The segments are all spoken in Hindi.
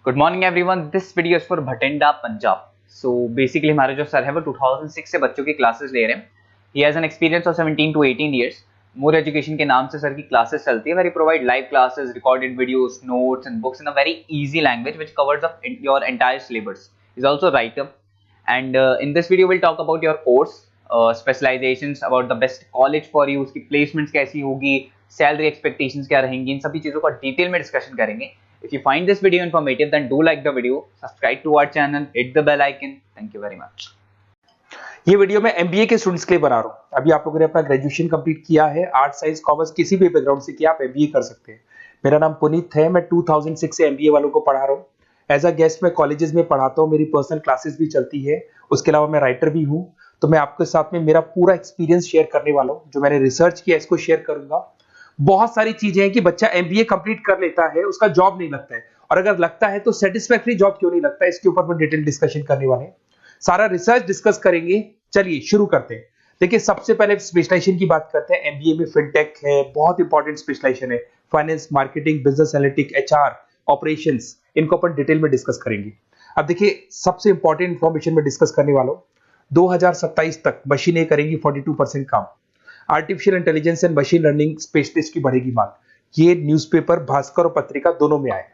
Good morning everyone, this video is for Bathinda Punjab. So basically हमारे जो सर है वो 2006 से बच्चों की क्लासेस ले रहे हैं। He has an experience of 17 to 18 years. More education के नाम से सर की क्लासेस चलती है, very provide live classes, recorded videos, notes and books in a very easy language which covers up your entire syllabus. Is also writer and in this video we'll talk about your course, specializations, about the best college for you, उसकी placements कैसी होगी, salary expectations क्या रहेंगी, इन सभी चीज़ों का डिटेल में डिस्कशन करेंगे। If you find this video informative then do like the video, subscribe to our channel, hit the bell icon. Thank you very much. ये वीडियो मैं एमबीए के स्टूडेंट्स के लिए बना रहा हूँ। अभी आप लोगों ने अपना ग्रेजुएशन कंप्लीट किया है, आर्ट साइंस कॉमर्स किसी भी बैकग्राउंड से किया, आप एमबीए कर सकते हैं। मेरा नाम पुनीत है, मैं 2006 से एमबीए वालों को पढ़ा रहा हूँ। एज अ गेस्ट मैं कॉलेजेस में पढ़ाता हूँ, मेरी पर्सनल क्लासेस भी चलती है। उसके अलावा मैं राइटर भी हूँ। तो मैं आपके साथ में मेरा पूरा एक्सपीरियंस शेयर करने वाला हूँ, जो मैंने रिसर्च किया इसको शेयर करूंगा। बहुत सारी चीजें हैं कि बच्चा एमबीए कंप्लीट कर लेता है, उसका जॉब नहीं लगता है, और अगर लगता है तो सेटिस्फैक्टरी जॉब क्यों नहीं लगता है, इसके ऊपर मैं डिटेल डिस्कशन करने वाले हैं। सारा रिसर्च डिस्कस करेंगे। चलिए शुरू करते हैं। देखिए, सबसे पहले स्पेशलाइजेशन की बात करते हैं। एमबीए में फिनटेक है, बहुत इंपॉर्टेंट स्पेशलाइजेशन है। Finance, marketing, business analytic, HR, operations, इनको अपन डिटेल में डिस्कस करेंगे। अब देखिए, सबसे इंपॉर्टेंट इंफॉर्मेशन में डिस्कस करने वाला हूं। 2027 तक मशीनें करेंगी 42% काम। Artificial intelligence and machine learning specialist की बढ़ेगी मांग। ये न्यूज़पेपर, भास्कर और पत्रिका दोनों में आए।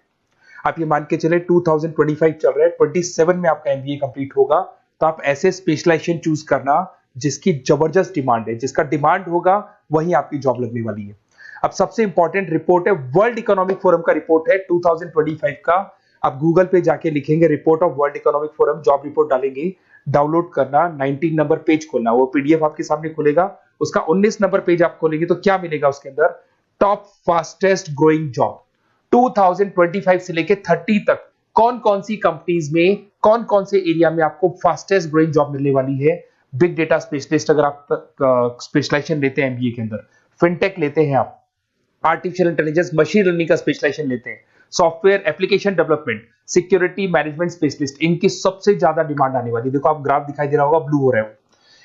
आप ये मान के चले 2025 चल रहा है, 27 में आपका एमबीए कंप्लीट होगा। तो आप ऐसे स्पेशलाइजेशन चूज करना जिसकी जबरदस्त डिमांड है, जिसका डिमांड होगा वहीं आपकी जॉब लगने वाली है। अब सबसे इंपॉर्टेंट रिपोर्ट है, वर्ल्ड इकोनॉमिक फोरम का रिपोर्ट है 2025 का। आप गूगल पे जाके लिखेंगे report of world economic forum, job report डालेंगे, डाउनलोड करना, 19 नंबर पेज खोलना, वो पीडीएफ आपके सामने खुलेगा। उसका 19 नंबर पेज आप खोलेंगे तो क्या मिलेगा उसके अंदर? टॉप फास्टेस्ट ग्रोइंग जॉब 2025 से लेके 30 तक कौन कौन सी कंपनीज में, कौन कौन से एरिया में आपको फास्टेस्ट ग्रोइंग जॉब मिलने वाली है। बिग डेटा स्पेशलिस्ट अगर आप स्पेशलाइजेशन लेते हैं एमबीए के अंदर, फिनटेक लेते हैं आप, आर्टिफिशियल इंटेलिजेंस मशीन लर्निंग का स्पेशलाइजेशन लेते हैं, software application development, security management specialist, इनकी सबसे ज्यादा डिमांड आने वाली है। देखो, आप ग्राफ दिखाई दे रहा होगा, ब्लू हो रहा है।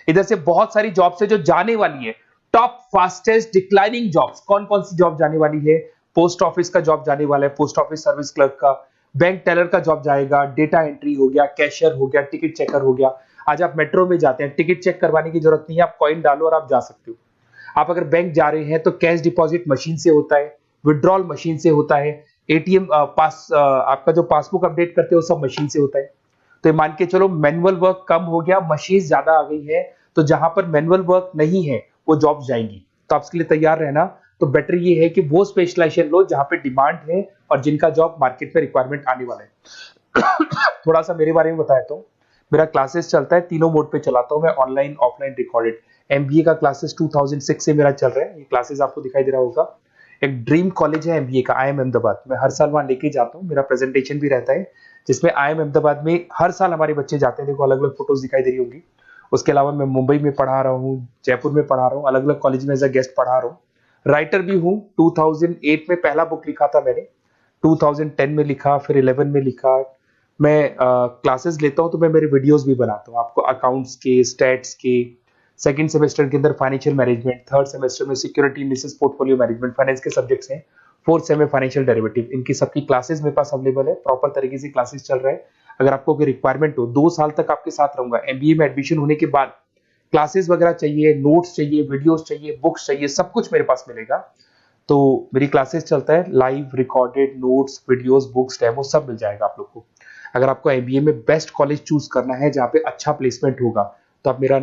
इधर से बहुत सारी जॉब्स है जो जाने वाली है। टॉप फास्टेस्ट डिक्लाइनिंग जॉब्स, कौन कौन सी जॉब जाने वाली है? पोस्ट ऑफिस का जॉब जाने वाला है, पोस्ट ऑफिस सर्विस क्लर्क का, बैंक टेलर का जॉब जाएगा, डेटा एंट्री हो गया, कैशियर हो गया, टिकट चेकर हो गया। आज आप मेट्रो में जाते हैं, टिकट चेक करवाने की जरूरत नहीं है, आप कॉइन डालो और आप जा सकते हो। आप अगर बैंक जा रहे हैं तो कैश डिपॉजिट मशीन से होता है, विड्रॉल मशीन से होता है, एटीएम आपका जो पासबुक अपडेट करते हो सब मशीन से होता है। तो ये मान के चलो मैनुअल वर्क कम हो गया, मशीन ज्यादा आ गई है। तो जहां पर मैनुअल वर्क नहीं है वो जॉब जाएंगी। तो आप इसके लिए तैयार रहना। तो बेटर ये है कि वो स्पेशलाइजेशन लो जहां पे डिमांड है और जिनका जॉब मार्केट में रिक्वायरमेंट आने वाला है। थोड़ा सा मेरे बारे में बताया तो मेरा क्लासेस चलता है, तीनों मोड पे चलाता हूं मैं, ऑनलाइन, ऑफलाइन, रिकॉर्डेड। एमबीए का क्लासेस 2006 से मेरा चल रहा है। ये क्लासेस आपको दिखाई दे रहा होगा। एक ड्रीम कॉलेज है एमबीए का, आईएम अहमदाबाद। मैं हर साल वहां लेके जाता हूँ, मेरा प्रेजेंटेशन भी रहता है, जिसमें आईएम अहमदाबाद में हर साल हमारे बच्चे जाते हैं। देखो, अलग अलग फोटोज दिखाई दे रही होंगी। उसके अलावा मैं मुंबई में पढ़ा रहा हूँ, जयपुर में पढ़ा रहा हूँ, अलग अलग कॉलेज में एज अ गेस्ट पढ़ा रहा हूँ। राइटर भी हूँ। 2008 में पहला बुक लिखा था मैंने, 2010 में लिखा, फिर 11 में लिखा। मैं क्लासेस लेता हूँ तो मैं मेरे वीडियोस भी बनाता हूँ आपको, अकाउंट्स के, स्टैट्स के। सेकंड सेमेस्टर के अंदर फाइनेंशियल मैनेजमेंट, थर्ड सेमेस्टर में security analysis, portfolio management, finance के सब्जेक्ट्स हैं। फोर्थ सेम में फाइनेंशियल डेरिवेटिव, इनकी सबकी क्लासेस मेरे पास अवेलेबल है। प्रॉपर तरीके से क्लासेस चल रहा है। अगर आपको कोई रिक्वायरमेंट हो, 2 साल तक आपके साथ रहूंगा। एमबीए में एडमिशन होने के बाद क्लासेस वगैरह चाहिए, नोट्स चाहिए, वीडियोस चाहिए, बुक्स चाहिए, सब कुछ मेरे पास मिलेगा। तो मेरी क्लासेस चलता है, live, recorded, notes, videos, books, demo सब मिल जाएगा आप लोग को। अगर आपको एमबीए में बेस्ट कॉलेज चूज करना है जहाँ पे अच्छा प्लेसमेंट होगा, तो आप मेरा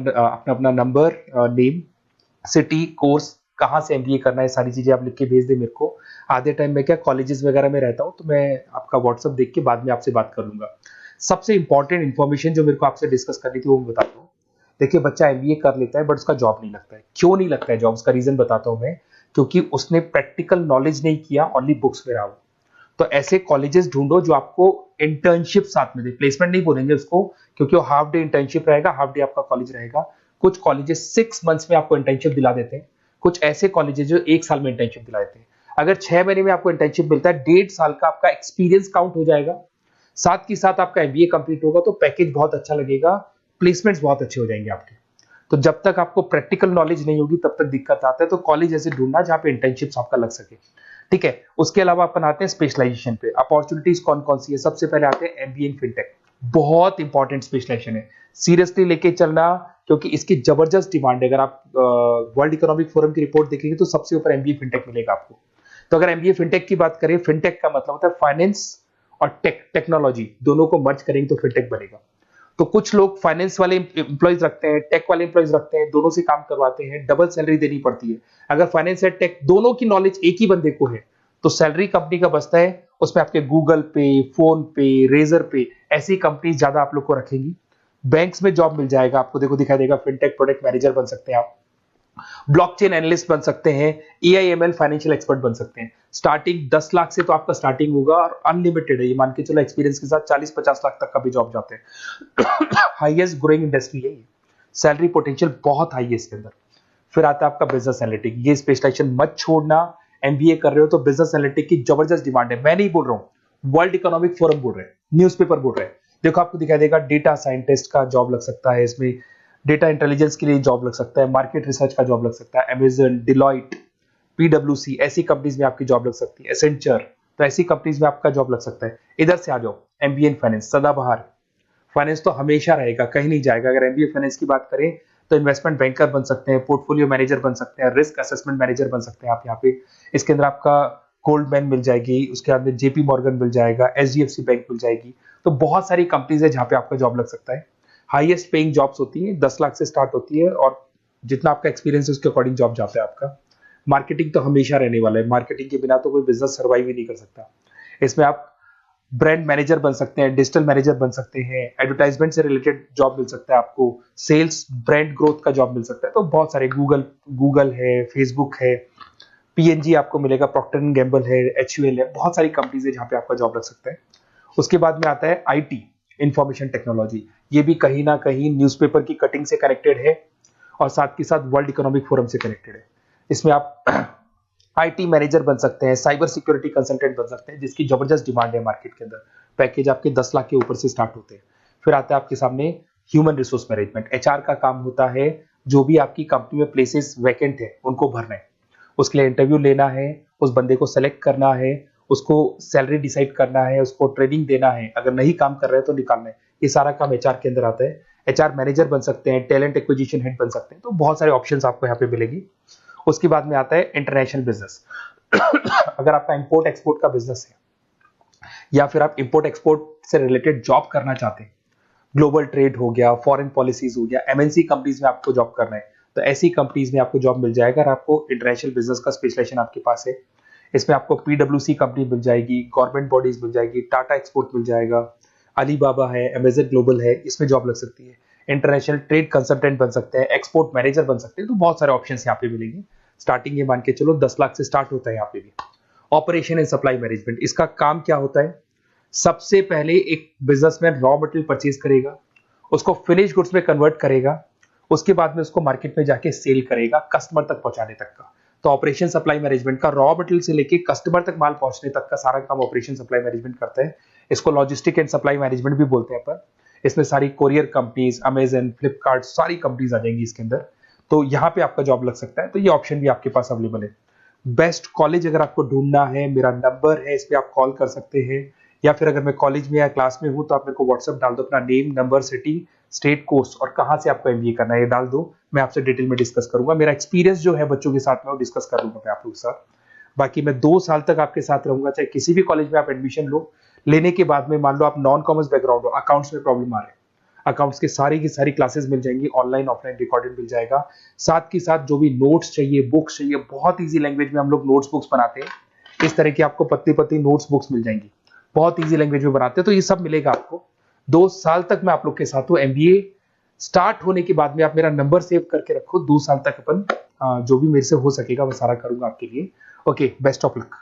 अपना नंबर, नेम, सिटी, कोर्स, कहाँ से एमबीए करना है, सारी चीजें आप लिख के भेज दे मेरे को। आधे टाइम में क्या कॉलेजेस वगैरह में रहता हूँ, तो मैं आपका व्हाट्सअप देख के बाद में आपसे बात कर लूंगा। सबसे इंपॉर्टेंट इन्फॉर्मेशन जो मेरे को आपसे डिस्कस करनी थी वो मैं बताता हूँ। देखिए, बच्चा एमबीए कर लेता है बट उसका जॉब नहीं लगता है। क्यों नहीं लगता है जॉब? उसका रीजन बताता हूँ मैं। क्योंकि उसने प्रैक्टिकल नॉलेज नहीं किया, ओनली बुक्स में रहा हो। तो ऐसे कॉलेजेस ढूंढो जो आपको इंटर्नशिप साथ में दे। प्लेसमेंट नहीं बोलेंगे उसको, क्योंकि वो हाफ डे इंटर्नशिप रहेगा, हाफ डे आपका कॉलेज रहेगा। कुछ कॉलेजेस 6 मंथ्स में आपको इंटर्नशिप दिला देते हैं, कुछ ऐसे कॉलेजेस जो 1 साल में इंटर्नशिप दिला देते हैं। अगर 6 महीने में आपको इंटर्नशिप मिलता है, 1.5 साल का आपका एक्सपीरियंस काउंट हो जाएगा। साथ ही साथ आपका एमबीए कंप्लीट होगा तो पैकेज बहुत अच्छा लगेगा, प्लेसमेंट्स बहुत अच्छे हो जाएंगे आपके। तो जब तक आपको प्रैक्टिकल नॉलेज नहीं होगी तब तक दिक्कत आता है। तो कॉलेज ऐसे ढूंढना जहां पे इंटर्नशिप्स आपका लग सके। ठीक है। उसके अलावा अपन आते हैं स्पेशलाइजेशन पे। अपॉर्चुनिटीज कौन कौन सी है? सबसे पहले आते हैं एमबीए इन फिनटेक, बहुत इंपॉर्टेंट स्पेशलाइजेशन है, सीरियसली लेके चलना, क्योंकि इसकी जबरदस्त डिमांड है। अगर आप वर्ल्ड इकोनॉमिक फोरम की रिपोर्ट देखेंगे तो सबसे ऊपर एमबीए फिनटेक मिलेगा आपको। तो अगर एमबीए फिनटेक की बात करें, फिनटेक का मतलब होता है फाइनेंस और टेक्नोलॉजी, दोनों को मर्ज करेंगे तो फिनटेक बनेगा। तो कुछ लोग फाइनेंस वाले एम्प्लॉइज रखते हैं, टेक वाले एम्प्लॉइज रखते हैं, दोनों से काम करवाते हैं, डबल सैलरी देनी पड़ती है। अगर फाइनेंस और टेक दोनों की नॉलेज एक ही बंदे को है तो सैलरी कंपनी का बचता है, उसमें आपके गूगल पे, फोन पे, रेजर पे, ऐसी कंपनी ज्यादा आप लोग को रखेंगी। बैंक्स में जॉब मिल जाएगा आपको, देखो दिखाई देगा, फिनटेक प्रोडक्ट मैनेजर बन सकते हैं आप, ब्लॉकचेन एनालिस्ट बन सकते हैं, एआईएमएल फाइनेंशियल एक्सपर्ट बन सकते हैं। स्टार्टिंग 10 लाख से तो आपका स्टार्टिंग होगा और अनलिमिटेड है, ये मान के चलो एक्सपीरियंस के साथ 40-50 लाख तक का भी जॉब जाते हैं। हाईएस्ट ग्रोइंग इंडस्ट्री है ये, सैलरी पोटेंशियल बहुत हाई है इसके अंदर। फिर आता है आपका बिजनेस एनालिटिक, ये स्पेशलाइजेशन मत छोड़ना। एमबीए कर रहे हो तो बिजनेस एनालिटिक की जबरदस्त डिमांड है। मैं नहीं बोल रहा हूं, वर्ल्ड इकोनॉमिक फोरम बोल रहे हैं, न्यूज़पेपर बोल रहे हैं। देखो आपको दिखाई देगा, डेटा साइंटिस्ट का जॉब लग सकता है इसमें, डेटा इंटेलिजेंस के लिए जॉब लग सकता है, मार्केट रिसर्च का जॉब लग सकता है, अमेजन, डिलॉइट, पीडब्ल्यूसी, ऐसी कंपनीज में आपकी जॉब लग सकती है, एसेंचर, तो ऐसी कंपनीज में आपका जॉब लग सकता है। इधर से आ जाओ, एमबीए इन फाइनेंस, सदाबहार। फाइनेंस तो हमेशा रहेगा, कहीं नहीं जाएगा। अगर एमबीए फाइनेंस की बात करें तो इन्वेस्टमेंट बैंकर बन सकते हैं, पोर्टफोलियो मैनेजर बन सकते हैं, रिस्क असेसमेंट मैनेजर बन सकते हैं आप यहाँ पे। इसके अंदर आपका गोल्डमैन मिल जाएगी, उसके बाद में जेपी मॉर्गन मिल जाएगा, एचडीएफसी बैंक मिल जाएगी। तो बहुत सारी कंपनीज है जहाँ पे आपका जॉब लग सकता है। हाईएस्ट पेइंग जॉब्स होती है, 10 लाख से स्टार्ट होती है, और जितना आपका एक्सपीरियंस है उसके अकॉर्डिंग जॉब जाता है आपका। मार्केटिंग तो हमेशा रहने वाला है, मार्केटिंग के बिना तो कोई बिजनेस सर्वाइव ही नहीं कर सकता। इसमें आप ब्रांड मैनेजर बन सकते हैं, डिजिटल मैनेजर बन सकते हैं, एडवर्टाइजमेंट से रिलेटेड जॉब मिल सकता है आपको, सेल्स ब्रांड ग्रोथ का जॉब मिल सकता है। तो बहुत सारे, गूगल है, फेसबुक है, पीएनजी आपको मिलेगा, प्रॉक्टर एंड गैम्बल है, एचयूएल है, बहुत सारी कंपनीज है जहाँ पे आपका जॉब लग सकता है। उसके बाद में आता है आईटी, इंफॉर्मेशन टेक्नोलॉजी। ये भी कहीं ना कहीं न्यूज़पेपर की कटिंग से कनेक्टेड है और साथ के साथ वर्ल्ड इकोनॉमिक फोरम से कनेक्टेड है। इसमें आप आईटी मैनेजर बन सकते हैं, साइबर सिक्योरिटी कंसल्टेंट बन सकते हैं, जिसकी जबरदस्त डिमांड है मार्केट के अंदर। पैकेज आपके 10 लाख के ऊपर से स्टार्ट होते हैं। फिर आता है आपके सामने ह्यूमन रिसोर्स मैनेजमेंट। एचआर का काम होता है जो भी आपकी कंपनी में प्लेसेस वैकेंट है उनको भरना है, उसके लिए इंटरव्यू लेना है, उस बंदे को सेलेक्ट करना है, उसको सैलरी डिसाइड करना है, उसको ट्रेनिंग देना है, अगर नहीं काम कर रहे हैं तो निकालना है। ये सारा काम एचआर के अंदर आता है। एचआर मैनेजर बन सकते हैं, टैलेंट एक्विजिशन हेड बन सकते हैं। तो बहुत सारे ऑप्शंस आपको यहाँ पे मिलेगी। उसके बाद में आता है इंटरनेशनल बिजनेस। अगर आपका इंपोर्ट एक्सपोर्ट का बिजनेस है या फिर आप इंपोर्ट एक्सपोर्ट से रिलेटेड जॉब करना चाहते हैं, ग्लोबल ट्रेड हो गया, फॉरेन पॉलिसीज हो गया, एमएनसी कंपनीज में आपको जॉब करना है, तो ऐसी कंपनीज में आपको जॉब मिल जाएगा। अगर आपको इंटरनेशनल बिजनेस का स्पेशलाइजेशन आपके पास है, इसमें आपको पीडब्ल्यूसी कंपनी मिल जाएगी, गवर्नमेंट बॉडीज मिल जाएगी, टाटा एक्सपोर्ट मिल जाएगा, अलीबाबा है, अमेजन ग्लोबल है, इसमें जॉब लग सकती है। इंटरनेशनल ट्रेड कंसल्टेंट बन सकते हैं, एक्सपोर्ट मैनेजर बन सकते हैं। तो बहुत सारे ऑप्शन यहाँ पे मिलेंगे। स्टार्टिंग ये मान के चलो 10 लाख से स्टार्ट होता है यहाँ पे भी। ऑपरेशन एंड सप्लाई मैनेजमेंट, इसका काम क्या होता है? सबसे पहले एक बिजनेसमैन रॉ मटेरियल परचेज करेगा, उसको फिनिश गुड्स में कन्वर्ट करेगा, उसके बाद में उसको मार्केट में जाके सेल करेगा कस्टमर तक पहुंचाने तक का। तो ऑपरेशन सप्लाई मैनेजमेंट का रॉ मटेरियल से लेके कस्टमर तक माल पहुंचने तक का सारा काम ऑपरेशन सप्लाई मैनेजमेंट करता है। इसको लॉजिस्टिक एंड सप्लाई मैनेजमेंट भी बोलते हैं पर। इसमें सारी कोरियर कंपनीज, अमेजन, फ्लिपकार्ट, सारी कंपनीज आ जाएंगी इसके अंदर। तो यहाँ पे आपका जॉब लग सकता है। तो ये ऑप्शन भी आपके पास अवेलेबल है। बेस्ट कॉलेज अगर आपको ढूंढना है, मेरा नंबर है, इस पे आप कॉल कर सकते हैं, या फिर अगर मैं कॉलेज में या क्लास में हूं तो आप मेरे को व्हाट्सएप डाल दो, अपना name, number, city, state, course और कहां से आपको एमबीए करना है ये डाल दो। मैं आपसे डिटेल में डिस्कस करूंगा। मेरा एक्सपीरियंस जो है बच्चों के साथ में वो डिस्कस कर लूंगा मैं आप लोगों के साथ। बाकी मैं 2 साल तक आपके साथ रहूंगा, चाहे किसी भी कॉलेज में आप एडमिशन लो। लेने के बाद में मान लो आप नॉन कॉमर्स बैकग्राउंड हो, अकाउंट्स में प्रॉब्लम आ रहा है, अकाउंट्स की सारी क्लासेस मिल जाएंगी, ऑनलाइन ऑफलाइन रिकॉर्डेड मिल जाएगा। साथ के साथ जो भी नोट्स चाहिए, बुक्स चाहिए, बहुत ईजी लैंग्वेज में हम लोग नोट्स बुक्स बनाते हैं। इस तरह की आपको पतली पतली नोट्स बुक्स मिल जाएंगी, बहुत ईजी लैंग्वेज में बनाते हैं। तो ये सब मिलेगा आपको। 2 साल तक मैं आप लोग के साथ हूँ। एमबीए स्टार्ट होने के बाद में आप मेरा नंबर सेव करके रखो। 2 साल तक अपन जो भी मेरे से हो सकेगा वो सारा करूंगा आपके लिए। Okay, best of luck.